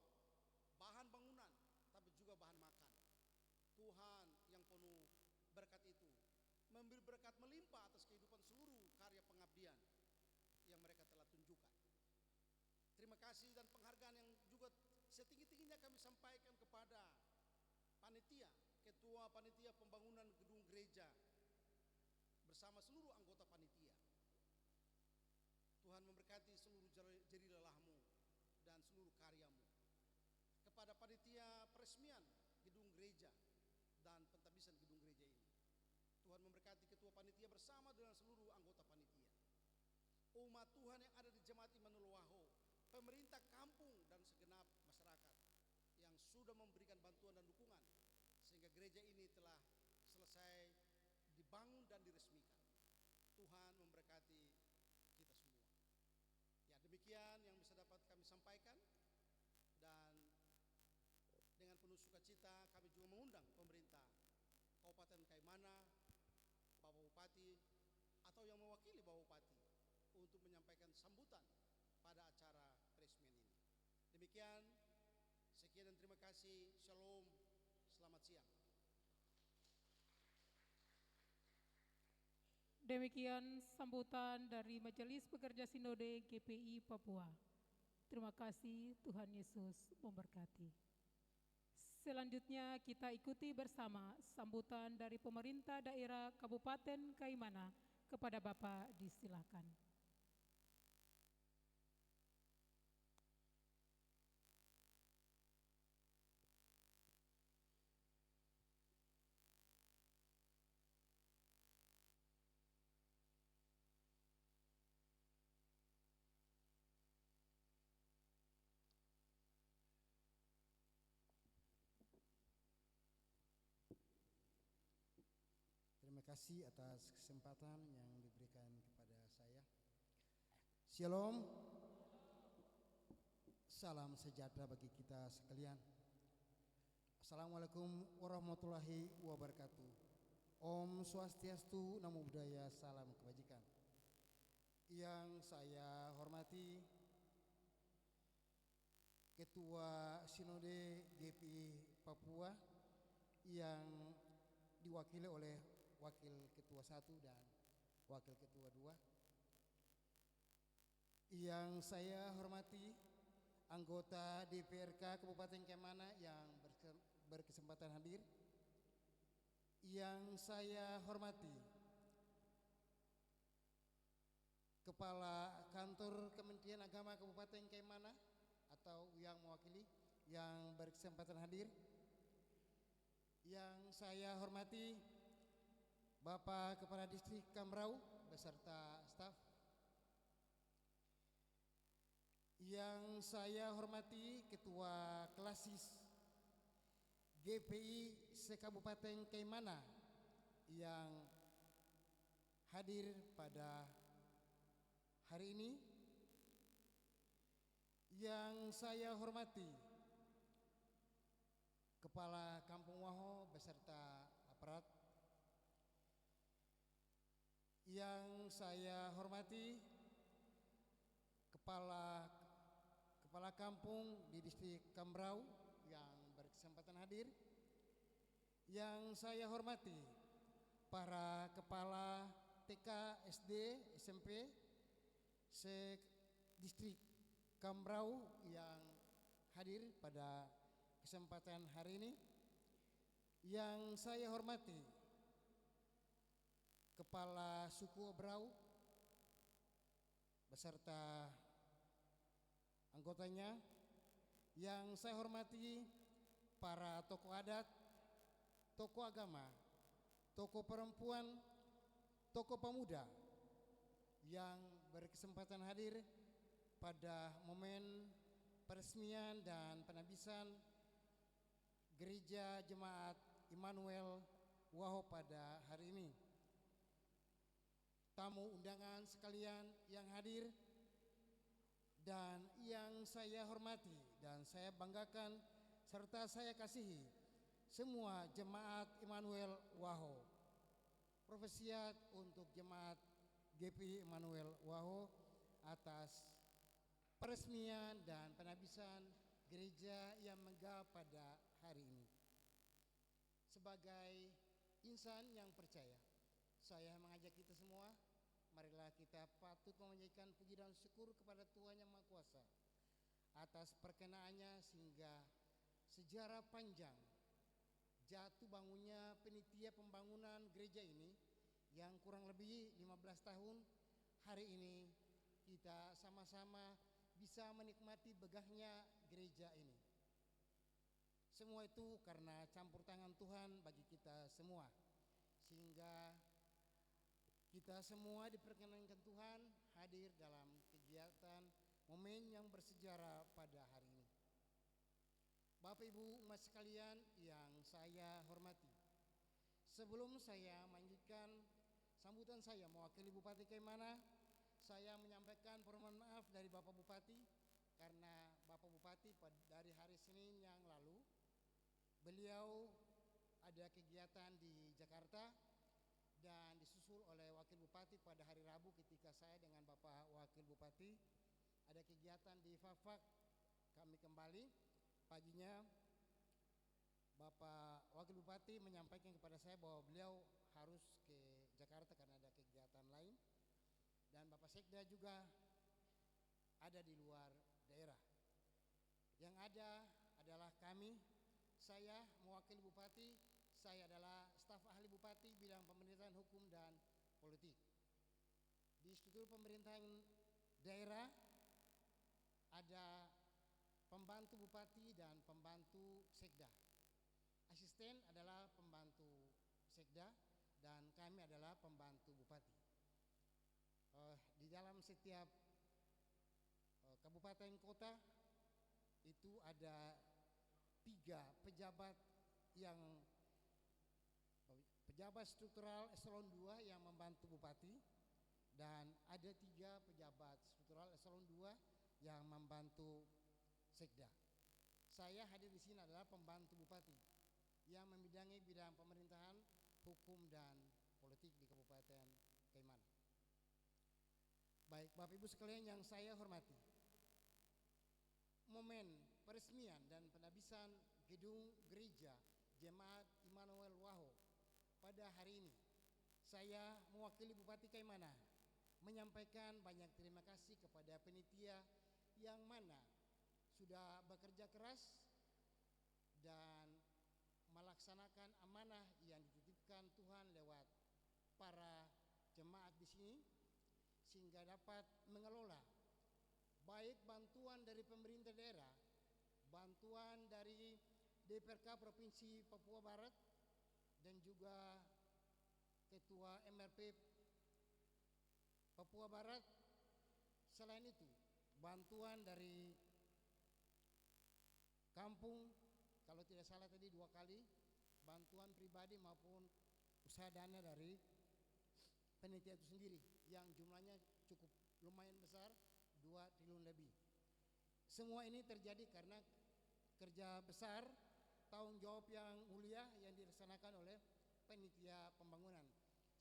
bahan bangunan, tapi juga bahan makan. Tuhan yang penuh berkat itu memberi berkat melimpah atas kehidupan seluruh karya pengabdian yang mereka telah tunjukkan. Terima kasih dan penghargaan yang juga setinggi-tingginya kami sampaikan kepada panitia, ketua panitia pembangunan gedung gereja bersama seluruh anggota panitia. Tuhan memberkati seluruh jerih lelahmu dan seluruh karyamu. Kepada panitia peresmian gedung gereja dan pentabisan gedung gereja ini, Tuhan memberkati ketua panitia bersama dengan seluruh anggota panitia. Umat Tuhan yang ada di Jemaat Immanuel Waho, pemerintah kampung dan segenap masyarakat yang sudah memberikan bantuan dan dukungan sehingga gereja ini telah selesai dibangun dan diresmikan. Tuhan memberkati kita semua. Ya, demikian yang bisa dapat kami sampaikan, dan dengan penuh sukacita kami juga mengundang Kabupaten Kaimana, Bapak Bupati, atau yang mewakili Bapak Bupati untuk menyampaikan sambutan pada acara peresmian ini. Demikian, sekian dan terima kasih. Shalom, selamat siang. Demikian sambutan dari Majelis Pekerja Sinode GPI Papua. Terima kasih, Tuhan Yesus memberkati. Selanjutnya kita ikuti bersama sambutan dari pemerintah daerah Kabupaten Kaimana. Kepada Bapak disilakan. Terima kasih atas kesempatan yang diberikan kepada saya. Shalom. Salam sejahtera bagi kita sekalian. Assalamualaikum warahmatullahi wabarakatuh. Om Swastiastu, Namo Buddhaya, salam kebajikan. Yang saya hormati Ketua Sinode GPI Papua yang diwakili oleh Wakil Ketua 1 dan Wakil Ketua 2. Yang saya hormati anggota DPRK Kabupaten Kaimana yang berkesempatan hadir. Yang saya hormati Kepala Kantor Kementerian Agama Kabupaten Kaimana atau yang mewakili yang berkesempatan hadir. Yang saya hormati Bapak Kepala Distrik Kambrau beserta staf. Yang saya hormati Ketua Klasis GPI se-Kabupaten Kaimana yang hadir pada hari ini. Yang saya hormati Kepala Kampung Waho beserta aparat. Yang saya hormati Kepala Kampung di Distrik Kambrau yang berkesempatan hadir. Yang saya hormati para Kepala TK, SD, SMP se-Distrik Kambrau yang hadir pada kesempatan hari ini. Yang saya hormati Kepala Suku Obrau beserta anggotanya. Yang saya hormati para tokoh adat, tokoh agama, tokoh perempuan, tokoh pemuda yang berkesempatan hadir pada momen peresmian dan penabisan Gereja Jemaat Immanuel Waho pada hari ini. Tamu undangan sekalian yang hadir dan yang saya hormati dan saya banggakan serta saya kasihi semua Jemaat Immanuel Waho. Profesiat untuk Jemaat GPI Immanuel Waho atas peresmian dan penabisan gereja yang megah pada hari ini. Sebagai insan yang percaya, saya mengajak kita semua, marilah kita patut memanjatkan puji dan syukur kepada Tuhan Yang Maha Kuasa atas perkenaannya sehingga sejarah panjang jatuh bangunnya penitia pembangunan gereja ini yang kurang lebih 15 tahun, hari ini kita sama-sama bisa menikmati begahnya gereja ini. Semua itu karena campur tangan Tuhan bagi kita semua, sehingga kita semua diperkenankan Tuhan hadir dalam kegiatan momen yang bersejarah pada hari ini. Bapak Ibu umat sekalian yang saya hormati, sebelum saya melanjutkan sambutan saya mewakili Bupati Kaimana, saya menyampaikan permohonan maaf dari Bapak Bupati karena Bapak Bupati dari hari Senin yang lalu beliau ada ada kegiatan di Jakarta dan disusul oleh Wakil Bupati pada hari Rabu ketika saya dengan Bapak Wakil Bupati ada kegiatan di Fafak. Kami kembali paginya Bapak Wakil Bupati menyampaikan kepada saya bahwa beliau harus ke Jakarta karena ada kegiatan lain, dan Bapak Sekda juga ada di luar daerah. Yang ada adalah kami, saya mewakili Bupati, saya adalah staf ahli Bupati bidang pemerintahan hukum dan politik. Di struktur pemerintahan daerah ada pembantu Bupati dan pembantu Sekda. Asisten adalah pembantu Sekda dan kami adalah pembantu Bupati. Di dalam setiap kabupaten kota itu ada 3 pejabat struktural eselon 2 yang membantu Bupati, dan ada 3 pejabat struktural eselon 2 yang membantu Sekda. Saya hadir di sini adalah pembantu Bupati yang membidangi bidang pemerintahan, hukum dan politik di Kabupaten Kaiman. Baik, Bapak Ibu sekalian yang saya hormati, momen peresmian dan penabisan gedung gereja Jemaat Immanuel Waho pada hari ini, saya mewakili Bupati Kaimana menyampaikan banyak terima kasih kepada panitia yang mana sudah bekerja keras dan melaksanakan amanah yang dititipkan Tuhan lewat para jemaat di sini, sehingga dapat mengelola baik bantuan dari pemerintah daerah, bantuan dari DPRK Provinsi Papua Barat, dan juga Ketua MRP Papua Barat. Selain itu, bantuan dari kampung, kalau tidak salah tadi 2 kali, bantuan pribadi maupun usaha dana dari panitia itu sendiri yang jumlahnya cukup lumayan besar, 2 triliun lebih. Semua ini terjadi karena kerja besar, tanggung jawab yang mulia yang dilaksanakan oleh panitia pembangunan.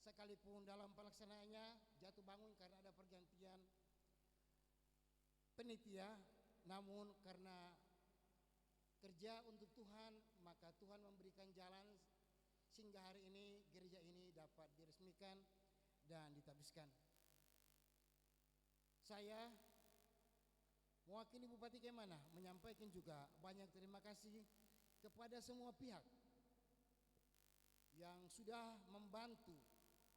Sekalipun dalam pelaksanaannya jatuh bangun karena ada pergantian panitia, namun karena kerja untuk Tuhan, maka Tuhan memberikan jalan sehingga hari ini gereja ini dapat diresmikan dan ditabiskan. Saya mewakili Bupati Kaimana menyampaikan juga banyak terima kasih kepada semua pihak yang sudah membantu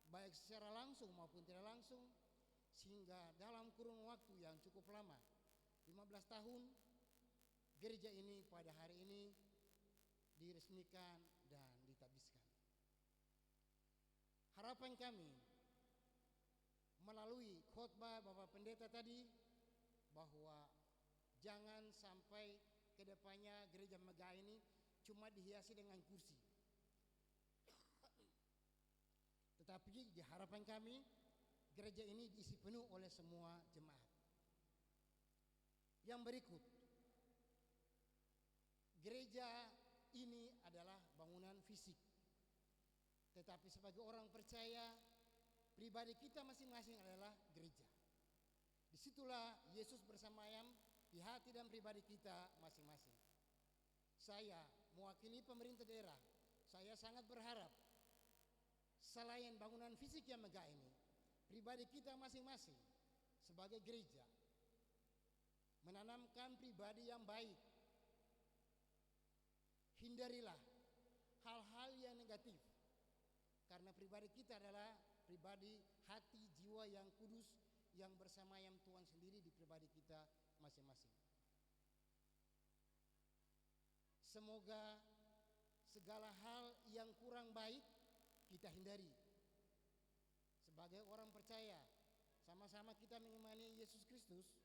baik secara langsung maupun tidak langsung, sehingga dalam kurun waktu yang cukup lama, 15 tahun, gereja ini pada hari ini diresmikan dan ditabiskan. Harapan kami melalui khotbah Bapak Pendeta tadi bahwa jangan sampai kedepannya gereja megah ini cuma dihiasi dengan kursi, tetapi di harapan kami gereja ini diisi penuh oleh semua jemaat. Yang berikut, gereja ini adalah bangunan fisik, tetapi sebagai orang percaya, pribadi kita masing-masing adalah gereja. Disitulah Yesus bersemayam di hati dan pribadi kita masing-masing. Saya mewakili pemerintah daerah, saya sangat berharap selain bangunan fisik yang megah ini, pribadi kita masing-masing sebagai gereja menanamkan pribadi yang baik. Hindarilah hal-hal yang negatif, karena pribadi kita adalah pribadi hati jiwa yang kudus yang bersemayam Tuhan sendiri di pribadi kita masing-masing. Semoga segala hal yang kurang baik kita hindari. Sebagai orang percaya, sama-sama kita mengimani Yesus Kristus,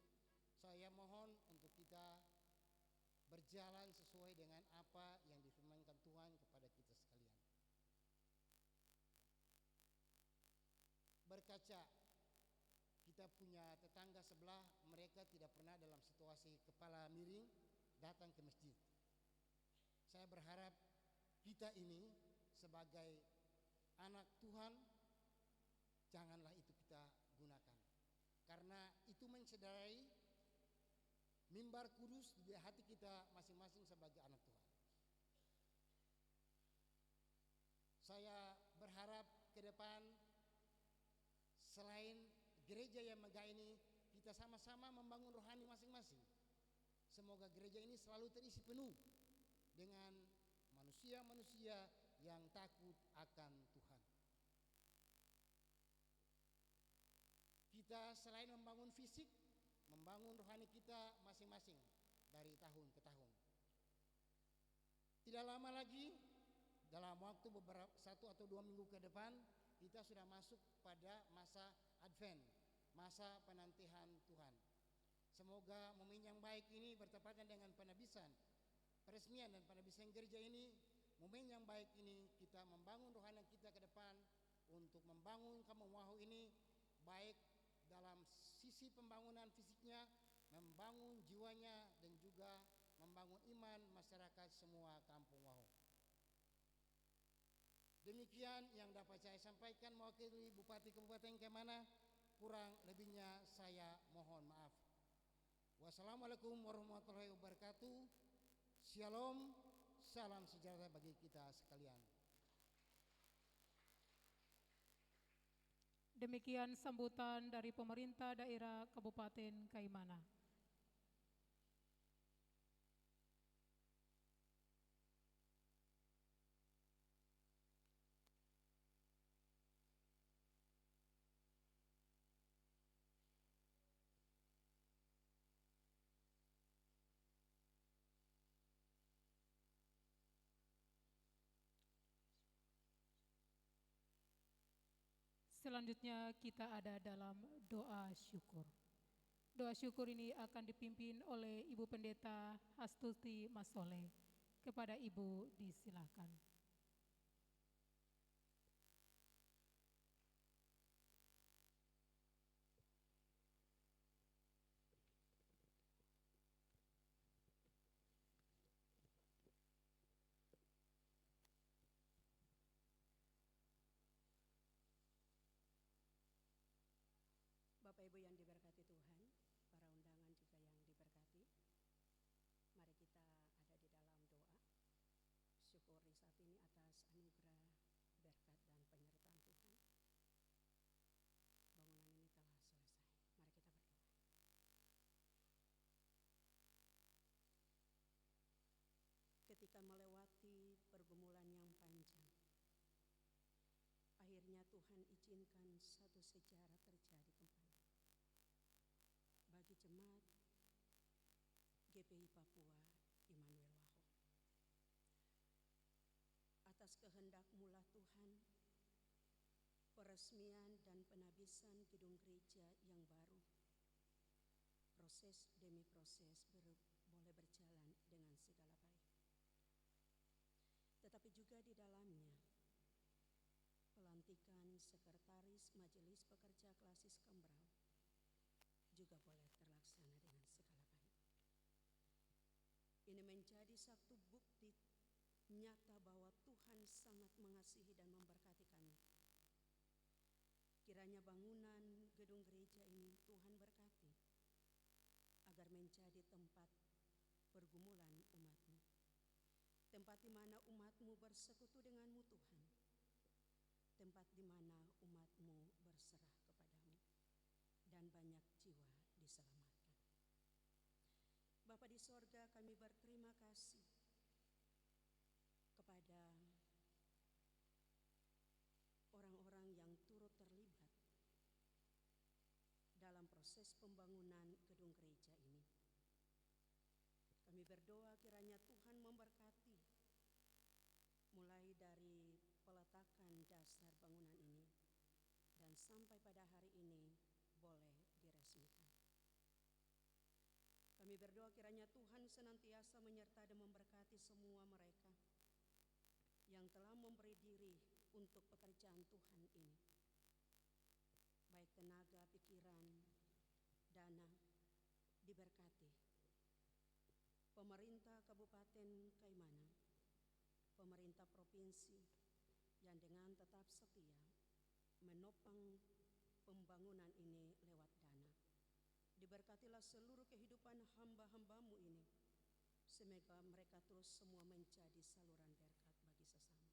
saya mohon untuk kita berjalan sesuai dengan apa yang difirmankan Tuhan kepada kita sekalian. Berkaca, kita punya tetangga sebelah, mereka tidak pernah dalam situasi kepala miring datang ke masjid. Saya berharap kita ini sebagai anak Tuhan, janganlah itu kita gunakan. Karena itu mencederai mimbar kudus di hati kita masing-masing sebagai anak Tuhan. Saya berharap ke depan selain gereja yang megah ini, kita sama-sama membangun rohani masing-masing. Semoga gereja ini selalu terisi penuh dengan manusia-manusia yang takut akan Tuhan. Kita selain membangun fisik, membangun rohani kita masing-masing dari tahun ke tahun. Tidak lama lagi, dalam waktu beberapa 1 atau 2 minggu ke depan, kita sudah masuk pada masa Advent, masa penantian Tuhan. Semoga momen yang baik ini bertepatan dengan peresmian dan penabisan gereja ini. Momen yang baik ini kita membangun rohani kita ke depan untuk membangun Kampung Wahau ini, baik dalam sisi pembangunan fisiknya, membangun jiwanya, dan juga membangun iman masyarakat semua Kampung Wahau. Demikian yang dapat saya sampaikan mewakili Bupati Kabupaten Kaimana. Kurang lebihnya saya mohon maaf. Wassalamualaikum warahmatullahi wabarakatuh. Shalom, salam sejahtera bagi kita sekalian. Demikian sambutan dari pemerintah daerah Kabupaten Kaimana. Selanjutnya kita ada dalam doa syukur. Doa syukur ini akan dipimpin oleh Ibu Pendeta Astuti Masole. Kepada Ibu disilakan. Bapak Ibu yang diberkati Tuhan, para undangan juga yang diberkati, mari kita ada di dalam doa syukur di saat ini atas anugerah, berkat, dan penyertaan Tuhan. Bangunan ini telah selesai. Mari kita berdoa. Ketika melewati pergumulan yang panjang, akhirnya Tuhan izinkan satu sejarah terjadi kembali bagi jemaat GPI Papua Immanuel Wahau. Atas kehendak mula Tuhan, peresmian dan penabisan gedung gereja yang baru, proses demi proses boleh berjalan dengan segala baik. Tetapi juga di dalamnya, pelantikan sekretaris Majelis Pekerja Klasis Kambrau juga boleh terlaksana dengan segala baik. Ini menjadi satu bukti nyata bahwa Tuhan sangat mengasihi dan memberkati kami. Kiranya bangunan gedung gereja ini Tuhan berkati, agar menjadi tempat pergumulan umat-Mu, tempat di mana umat-Mu bersekutu dengan-Mu Tuhan, tempat di mana umat-Mu berserah kepadamu, dan banyak jiwa diselamatkan. Bapa di sorga, kami berterima kasih kepada orang-orang yang turut terlibat dalam proses pembangunan gedung gereja ini. Kami berdoa kiranya Tuhan memberkati mulai dari peletakan dasar bangunan ini dan sampai pada hari ini boleh diresmikan. Kami berdoa kiranya Tuhan senantiasa menyertai dan memberkati semua mereka yang telah memberi diri untuk pekerjaan Tuhan ini, baik tenaga, pikiran, dana, diberkati. Pemerintah Kabupaten Kaimana, pemerintah provinsi, yang dengan tetap setia menopang pembangunan ini lewat dana. Diberkatilah seluruh kehidupan hamba-hambamu ini, semoga mereka terus semua menjadi saluran berkat bagi sesama.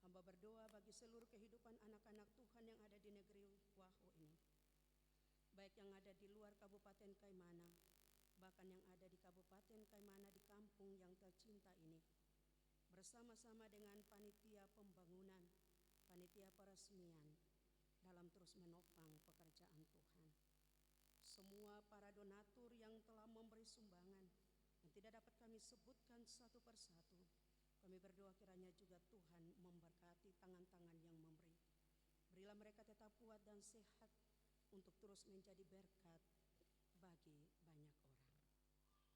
Hamba berdoa bagi seluruh kehidupan anak-anak Tuhan yang ada di negeri Waho ini, baik yang ada di luar Kabupaten Kaimana, bahkan yang ada di Kabupaten Kaimana di kampung yang tercinta ini, bersama-sama dengan panitia pembangunan, panitia peresmian, dalam terus menopang pekerjaan Tuhan. Semua para donatur yang telah memberi sumbangan, yang tidak dapat kami sebutkan satu persatu, kami berdoa kiranya juga Tuhan memberkati tangan-tangan yang memberi. Berilah mereka tetap kuat dan sehat untuk terus menjadi berkat bagi banyak orang.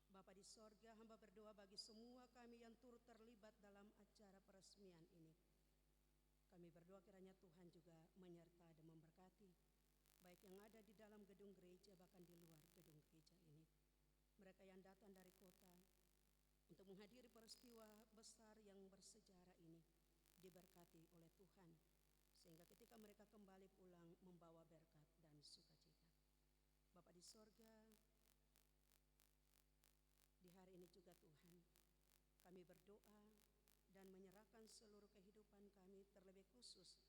Bapa di sorga, hamba berdoa bagi semua kami yang turut terlibat dalam acara peresmian ini. Kami berdoa kiranya Tuhan juga menyertai dan memberkati, baik yang ada di dalam gedung gereja bahkan di luar gedung gereja ini. Mereka yang datang dari kota untuk menghadiri peristiwa besar yang bersejarah ini diberkati oleh Tuhan, sehingga ketika mereka kembali pulang membawa berkat dan sukacita. Bapa di sorga, di hari ini juga Tuhan, kami berdoa dan menyerahkan seluruh kehidupan kami, terlebih khusus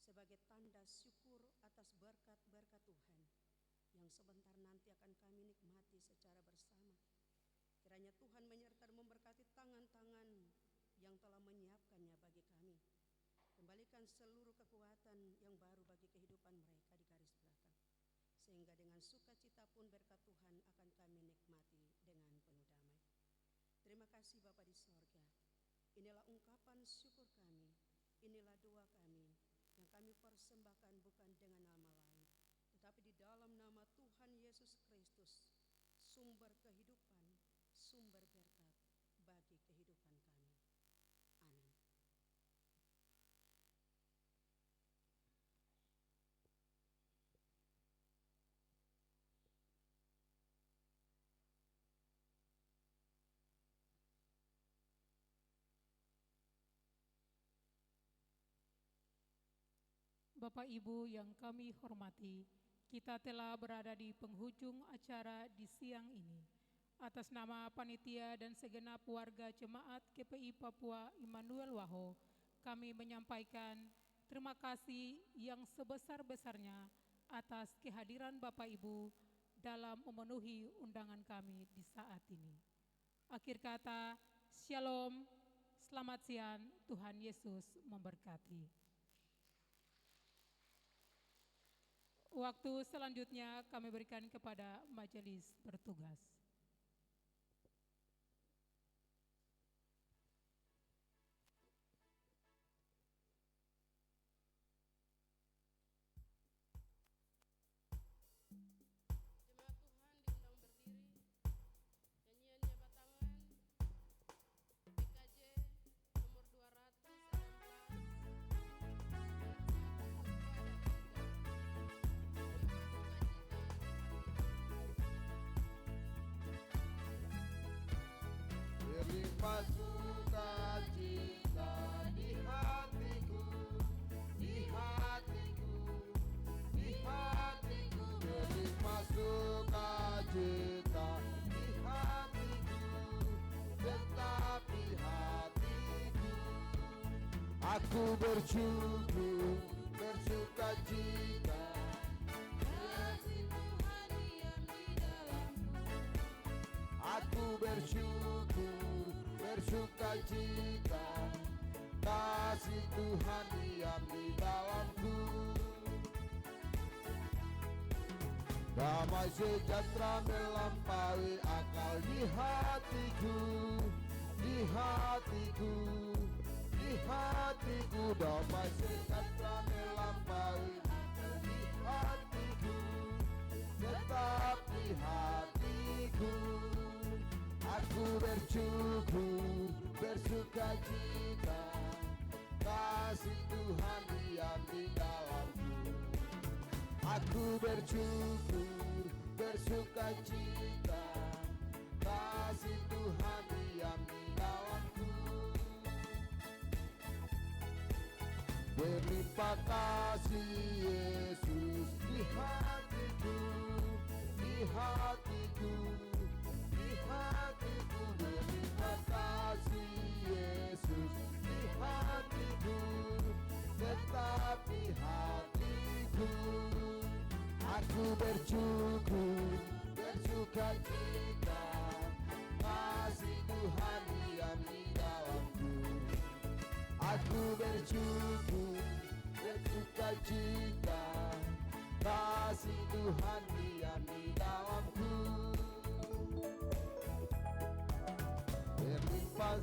sebagai tanda syukur atas berkat-berkat Tuhan yang sebentar nanti akan kami nikmati secara bersama. Kiranya Tuhan menyertai dan memberkati tangan-tangan yang telah menyiapkannya bagi kami. Kembalikan seluruh kekuatan yang baru bagi kehidupan mereka di garis belakang, sehingga dengan sukacita pun berkat Tuhan akan kami nikmati dengan penuh damai. Terima kasih Bapa di sorga. Inilah ungkapan syukur kami, inilah doa kami yang kami persembahkan bukan dengan nama lain, tetapi di dalam nama Tuhan Yesus Kristus, sumber kehidupan, sumber berkat bagi kehidupan kami. Amin. Bapak Ibu yang kami hormati, kita telah berada di penghujung acara di siang ini. Atas nama panitia dan segenap warga jemaat GPI Papua Immanuel Waho, kami menyampaikan terima kasih yang sebesar-besarnya atas kehadiran Bapak Ibu dalam memenuhi undangan kami di saat ini. Akhir kata, Shalom, selamat siang, Tuhan Yesus memberkati. Waktu selanjutnya kami berikan kepada majelis bertugas. Jemaat Tuhan diundang berdiri. Nyanyian jabat tangan PKJ nomor 'Berlimpah sukacita di hatiku, di hatiku, di hatiku. Berlimpah sukacita di hatiku, tetap di hatiku. Aku bersyukur, bersukacita. Kasih Tuhan diam di dalamku. Aku bersyukur, bersukacita, kasih Tuhan diam di dalamku. Damai sejahtera melampaui akal di hatiku, di hatiku, di hatiku. Damai sejahtera melampaui akal di hatiku, tetap di hatiku. Aku bersyukur, bersukacita, kasih Tuhan diam di dalamku. Aku bersyukur, bersukacita, kasih Tuhan diam di dalamku. berlimpah kasih Yesus di hatiku, di hatiku, di hatiku, berlimpah kasih Yesus di hatiku, tetapi hatiku aku bersyukur, bersuka cita, kasih Tuhan diam di dalamku. Aku bersyukur, bersuka cita, kasih Tuhan diam di dalamku. Berlimpah